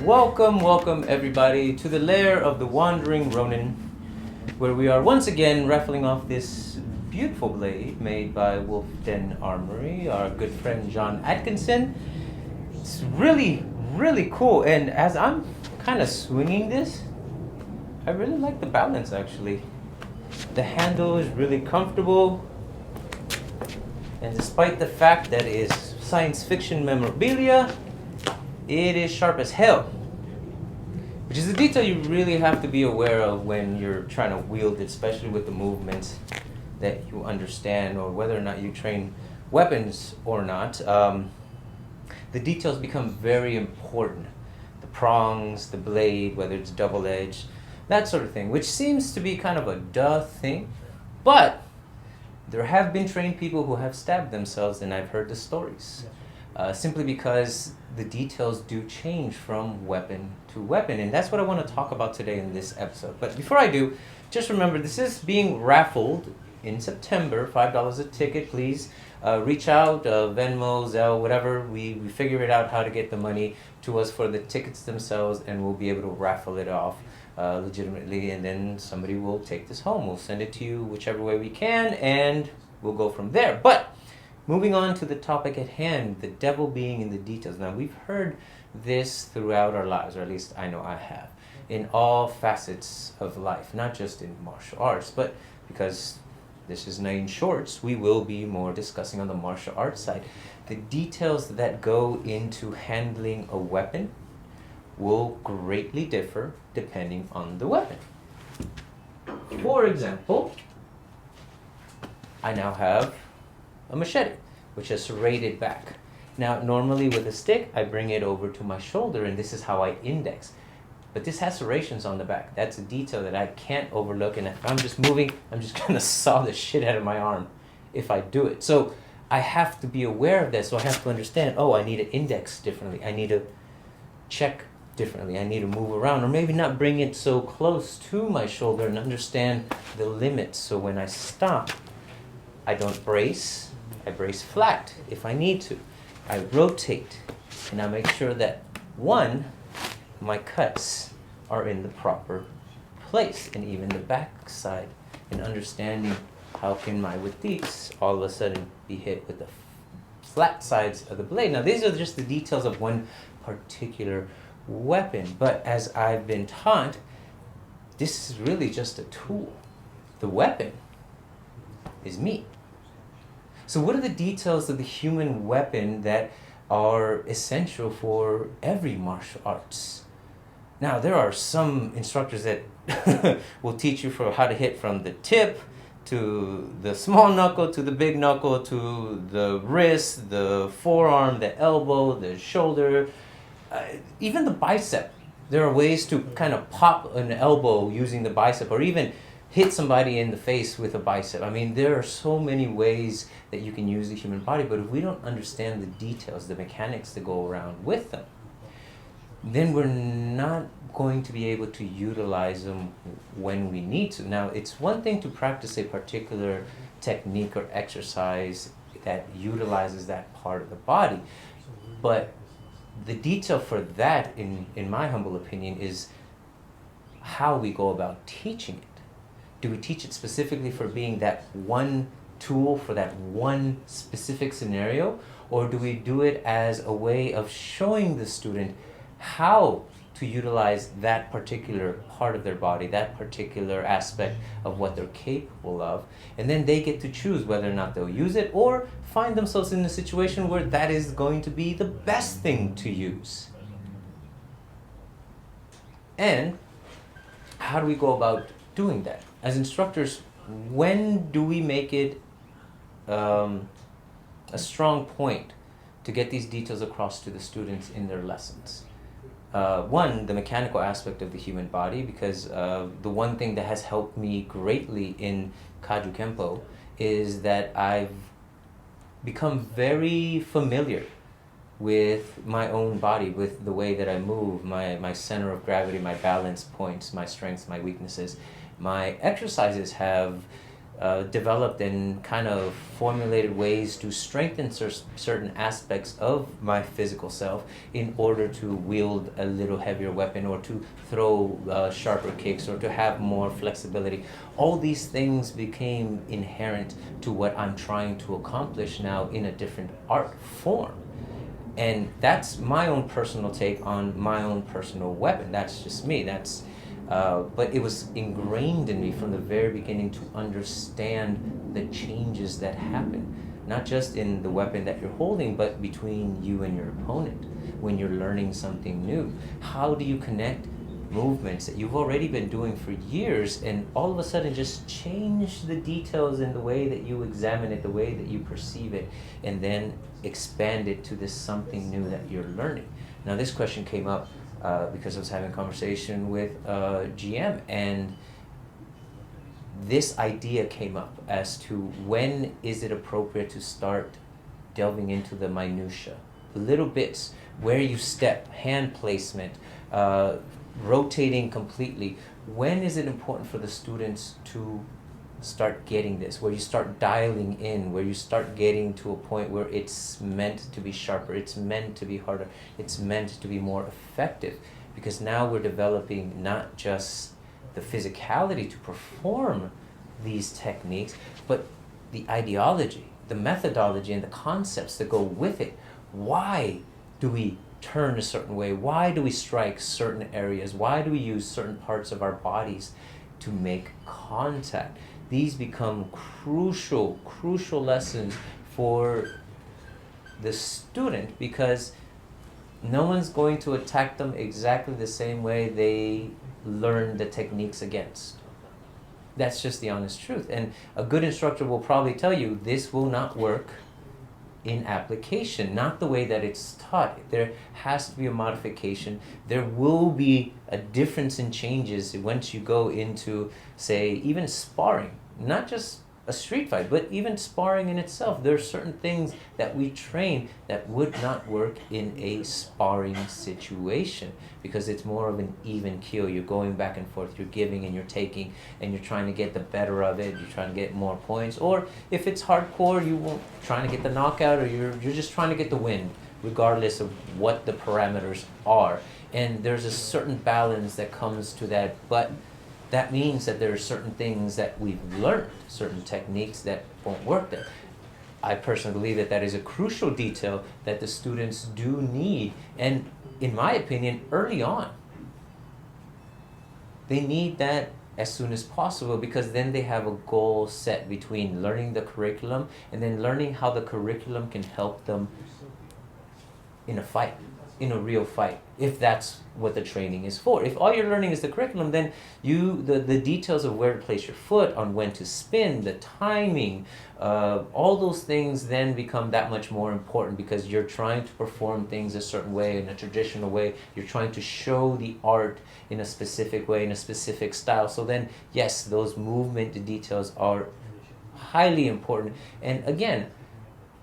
Welcome everybody to the lair of the Wandering Ronin, where we are once again raffling off this beautiful blade made by Wolf Den Armory, our good friend John Atkinson. It's really cool, and as I'm kind of swinging this, I really like the balance actually. The handle is really comfortable, and despite the fact that it is science fiction memorabilia, it is sharp as hell. Which is a detail you really have to be aware of when you're trying to wield it, especially with the movements that you understand or whether or not you train weapons or not. The details become very important. The prongs, the blade, whether it's double-edged, that sort of thing, which seems to be kind of a duh thing. But there have been trained people who have stabbed themselves, and I've heard the stories. Simply because the details do change from weapon to weapon, and that's what I want to talk about today in this episode. But before I do, just remember this is being raffled in September, $5 a ticket. Please reach out, Venmo, Zelle, whatever. We figure it out how to get the money to us for the tickets themselves, and we'll be able to raffle it off legitimately, and then somebody will take this home. We'll send it to you whichever way we can, and we'll go from there. But moving on to the topic at hand, the devil being in the details. Now, we've heard this throughout our lives, or at least I know I have, in all facets of life, not just in martial arts, but because this is Nian Shorts, we will be more discussing on the martial arts side. The details that go into handling a weapon will greatly differ depending on the weapon. For example, I now have a machete, which is serrated back. Now, normally with a stick, I bring it over to my shoulder, and this is how I index. But this has serrations on the back. That's a detail that I can't overlook, and if I'm just moving, I'm just gonna saw the shit out of my arm if I do it. So I have to be aware of this, so I have to understand, oh, I need to index differently. I need to check differently. I need to move around, or maybe not bring it so close to my shoulder, and understand the limits. So when I stop, I don't brace. I brace flat if I need to. I rotate, and I make sure that, one, my cuts are in the proper place, and even the back side, and understanding how can my withdiks all of a sudden be hit with the flat sides of the blade. Now, these are just the details of one particular weapon, but as I've been taught, this is really just a tool. The weapon is me. So what are the details of the human weapon that are essential for every martial arts? Now, there are some instructors that will teach you how to hit from the tip to the small knuckle to the big knuckle to the wrist, the forearm, the elbow, the shoulder, even the bicep. There are ways to kind of pop an elbow using the bicep, or even hit somebody in the face with a bicep. I mean, there are so many ways that you can use the human body, but if we don't understand the details, the mechanics that go around with them, then we're not going to be able to utilize them when we need to. Now, it's one thing to practice a particular technique or exercise that utilizes that part of the body, but the detail for that, in my humble opinion, is how we go about teaching it. Do we teach it specifically for being that one tool for that one specific scenario? Or do we do it as a way of showing the student how to utilize that particular part of their body, that particular aspect of what they're capable of? And then they get to choose whether or not they'll use it, or find themselves in a situation where that is going to be the best thing to use. And how do we go about doing that? As instructors, when do we make it a strong point to get these details across to the students in their lessons? One, the mechanical aspect of the human body, because the one thing that has helped me greatly in Kaju Kempo is that I've become very familiar with my own body, with the way that I move, my center of gravity, my balance points, my strengths, my weaknesses. My exercises have developed and kind of formulated ways to strengthen certain aspects of my physical self in order to wield a little heavier weapon, or to throw sharper kicks, or to have more flexibility. All these things became inherent to what I'm trying to accomplish now in a different art form. And that's my own personal take on my own personal weapon. That's just me. But it was ingrained in me from the very beginning to understand the changes that happen, not just in the weapon that you're holding, but between you and your opponent when you're learning something new. How do you connect movements that you've already been doing for years and all of a sudden just change the details in the way that you examine it, the way that you perceive it, and then expand it to this something new that you're learning? Now, this question came up because I was having a conversation with GM, and this idea came up as to when is it appropriate to start delving into the minutia, little bits, where you step, hand placement, rotating completely. When is it important for the students to start getting this, where you start dialing in, where you start getting to a point where it's meant to be sharper, it's meant to be harder, it's meant to be more effective? Because now we're developing not just the physicality to perform these techniques, but the ideology, the methodology, and the concepts that go with it. Why do we turn a certain way? Why do we strike certain areas? Why do we use certain parts of our bodies to make contact? These become crucial lessons for the student, because no one's going to attack them exactly the same way they learn the techniques against. That's just the honest truth. And a good instructor will probably tell you this will not work in application, not the way that it's taught. There has to be a modification. There will be a difference in changes once you go into, say, even sparring, not just a street fight, but even sparring in itself. There are certain things that we train that would not work in a sparring situation, because it's more of an even keel. You're going back and forth, you're giving and you're taking, and you're trying to get the better of it, you're trying to get more points. Or if it's hardcore, you won't trying to get the knockout, or you're just trying to get the win, regardless of what the parameters are. And there's a certain balance that comes to that, but that means that there are certain things that we've learned, certain techniques that won't work there. I personally believe that that is a crucial detail that the students do need, and in my opinion, early on. They need that as soon as possible, because then they have a goal set between learning the curriculum and then learning how the curriculum can help them in a fight, in a real fight, if that's what the training is for. If all you're learning is the curriculum, then the details of where to place your foot, on when to spin, the timing, all those things then become that much more important, because you're trying to perform things a certain way, in a traditional way. You're trying to show the art in a specific way, in a specific style. So then, yes, those movement details are highly important. And again,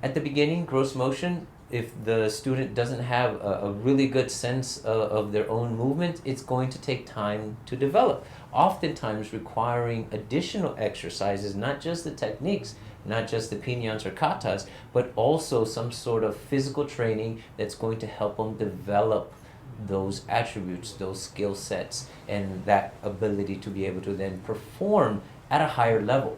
at the beginning, gross motion, if the student doesn't have a really good sense of their own movement, it's going to take time to develop, oftentimes requiring additional exercises, not just the techniques, not just the piñons or katas, but also some sort of physical training that's going to help them develop those attributes, those skill sets, and that ability to be able to then perform at a higher level.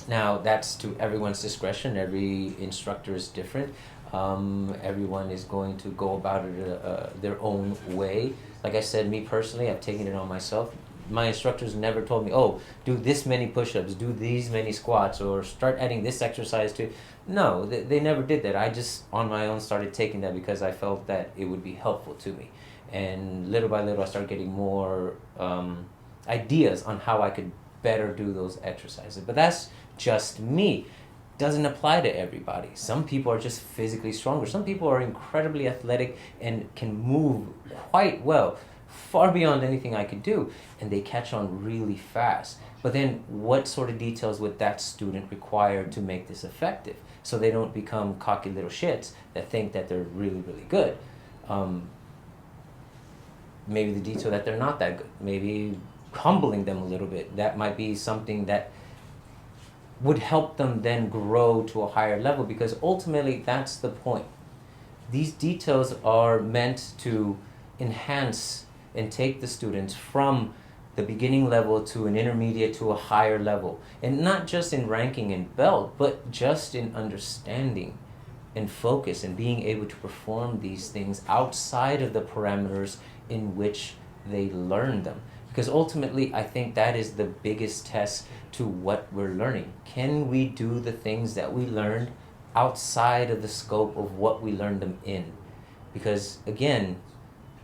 Now, that's to everyone's discretion. Every instructor is different. Everyone is going to go about it their own way. Like I said, me personally, I've taken it on myself. My instructors never told me, oh, do this many push-ups, do these many squats, or start adding this exercise to. No, they never did that. I just, on my own, started taking that because I felt that it would be helpful to me. And little by little, I started getting more ideas on how I could better do those exercises. But that's just me. Doesn't apply to everybody. Some people are just physically stronger. Some people are incredibly athletic and can move quite well, far beyond anything I could do, and they catch on really fast. But then what sort of details would that student require to make this effective, so they don't become cocky little shits that think that they're really, really good? Maybe the detail that they're not that good. Maybe humbling them a little bit. That might be something that would help them then grow to a higher level, because ultimately that's the point. These details are meant to enhance and take the students from the beginning level to an intermediate to a higher level. And not just in ranking and belt, but just in understanding and focus and being able to perform these things outside of the parameters in which they learn them. Because ultimately, I think that is the biggest test to what we're learning. Can we do the things that we learned outside of the scope of what we learned them in? Because again,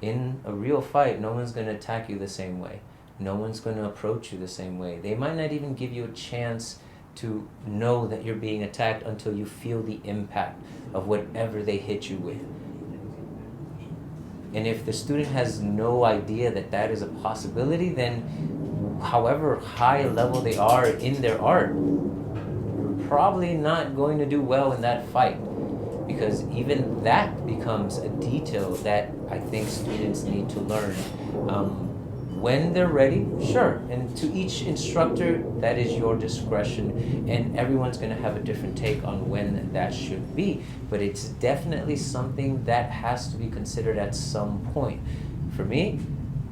in a real fight, no one's going to attack you the same way. No one's going to approach you the same way. They might not even give you a chance to know that you're being attacked until you feel the impact of whatever they hit you with. And if the student has no idea that that is a possibility, then however high level they are in their art, you're probably not going to do well in that fight. Because even that becomes a detail that I think students need to learn. When they're ready, sure. And to each instructor, that is your discretion. And everyone's going to have a different take on when that should be. But it's definitely something that has to be considered at some point. For me,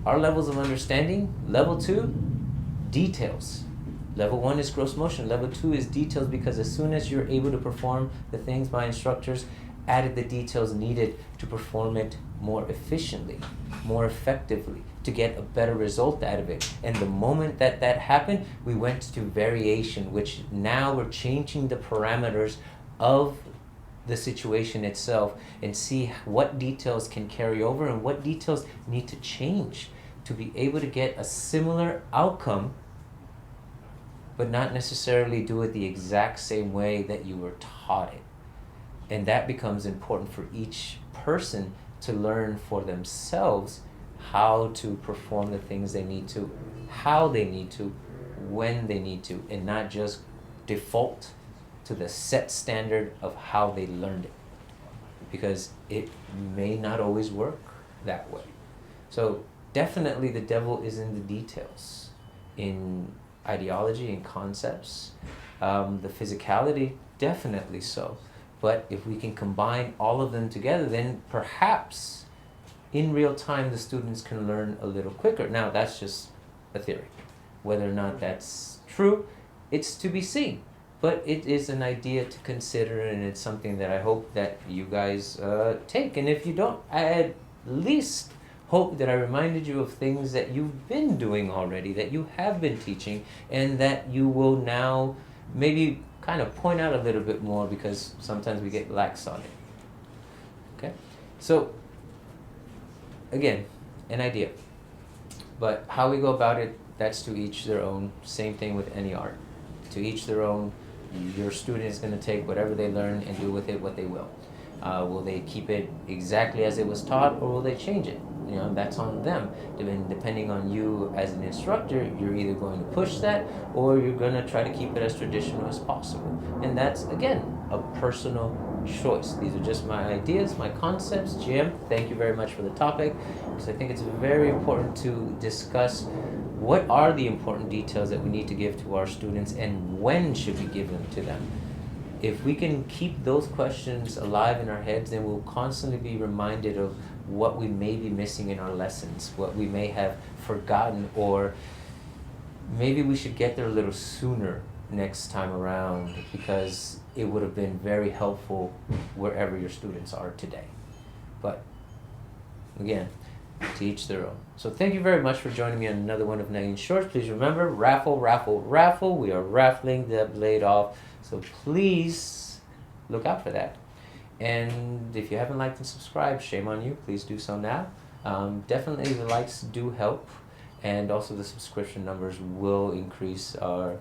our levels of understanding, level 2, details. Level 1 is gross motion. Level 2 is details, because as soon as you're able to perform the things my instructors added the details needed to perform it more efficiently, more effectively, to get a better result out of it. And the moment that that happened, we went to variation, which now we're changing the parameters of the situation itself and see what details can carry over and what details need to change to be able to get a similar outcome, but not necessarily do it the exact same way that you were taught it. And that becomes important for each person to learn for themselves how to perform the things they need to, how they need to, when they need to, and not just default to the set standard of how they learned it. Because it may not always work that way. So definitely the devil is in the details, in ideology and concepts. The physicality, definitely so. But if we can combine all of them together, then perhaps in real time the students can learn a little quicker. Now that's just a theory. Whether or not that's true, it's to be seen. But it is an idea to consider, and it's something that I hope that you guys take. And if you don't, I at least hope that I reminded you of things that you've been doing already, that you have been teaching, and that you will now maybe kind of point out a little bit more, because sometimes we get lax on it. Okay? So, again, an idea. But how we go about it, that's to each their own. Same thing with any art. To each their own. Your student is going to take whatever they learn and do with it what they will. Will they keep it exactly as it was taught, or will they change it? You know, that's on them. Depending on you as an instructor, you're either going to push that, or you're going to try to keep it as traditional as possible. And that's, again, a personal choice. These are just my ideas, my concepts. Jim, thank you very much for the topic, because I think it's very important to discuss what are the important details that we need to give to our students, and when should we give them to them. If we can keep those questions alive in our heads, then we'll constantly be reminded of what we may be missing in our lessons, what we may have forgotten, or maybe we should get there a little sooner next time around, because it would have been very helpful wherever your students are today. But again, to each their own. So thank you very much for joining me on another one of Nian Shorts. Please remember, raffle, raffle, raffle. We are raffling the blade off. So please look out for that. And if you haven't liked and subscribed, shame on you. Please do so now. Definitely the likes do help. And also the subscription numbers will increase our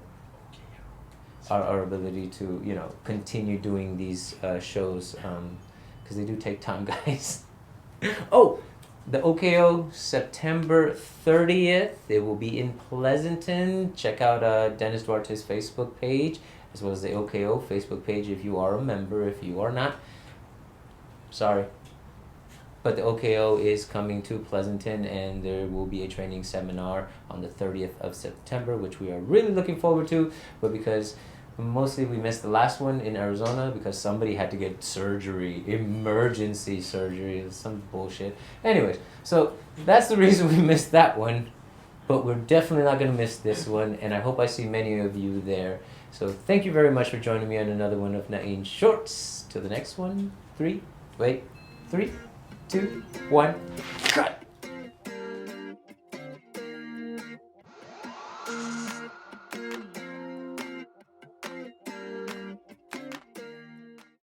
ability to, you know, continue doing these shows. Because they do take time, guys. Oh! The OKO, September 30th. It will be in Pleasanton. Check out Dennis Duarte's Facebook page, as well as the OKO Facebook page if you are a member. If you are not, sorry. But the OKO is coming to Pleasanton, and there will be a training seminar on the 30th of September, which we are really looking forward to. But because Mostly we missed the last one in Arizona because somebody had to get surgery, emergency surgery, some bullshit. Anyways, so that's the reason we missed that one, but we're definitely not going to miss this one, and I hope I see many of you there. So thank you very much for joining me on another one of Nian's Shorts. Till the next one, 3, 2, 1, cut!